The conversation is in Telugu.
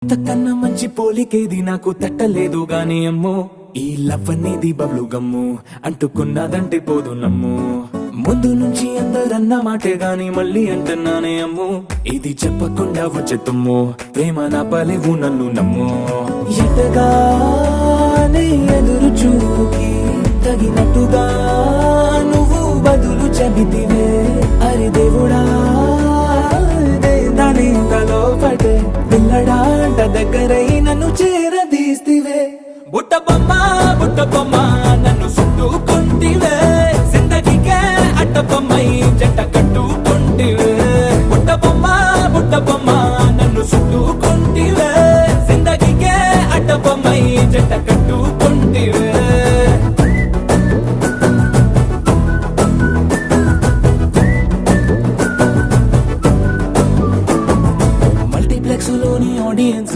తక్కన్న మంచి పోలికేది నాకు తట్టలేదు గాని అమ్మో ఈ లవ్ అనేది బబ్లు గమ్ము అంటుకున్నదంటే పోదు నమ్ము ముందు నుంచి అందరన్న మాటే గాని మళ్ళీ అంటున్నానే అమ్ము ఇది చెప్పకుండా వచ్చే తుమ్ము ప్రేమ నా పలేవు నన్ను నమ్ము ఎటగానే ఎదురు చూకి తగినట్టుగా నువ్వు బదులు చెబితివే అరే దేవుడా దాని తలో పడే పిల్లడాంట దగ్గరై నన్ను చేరదీస్తివే బుట్ట బొమ్మ నన్ను చుట్టుకుంటివే జిందగీకే అట్ట బొమ్మ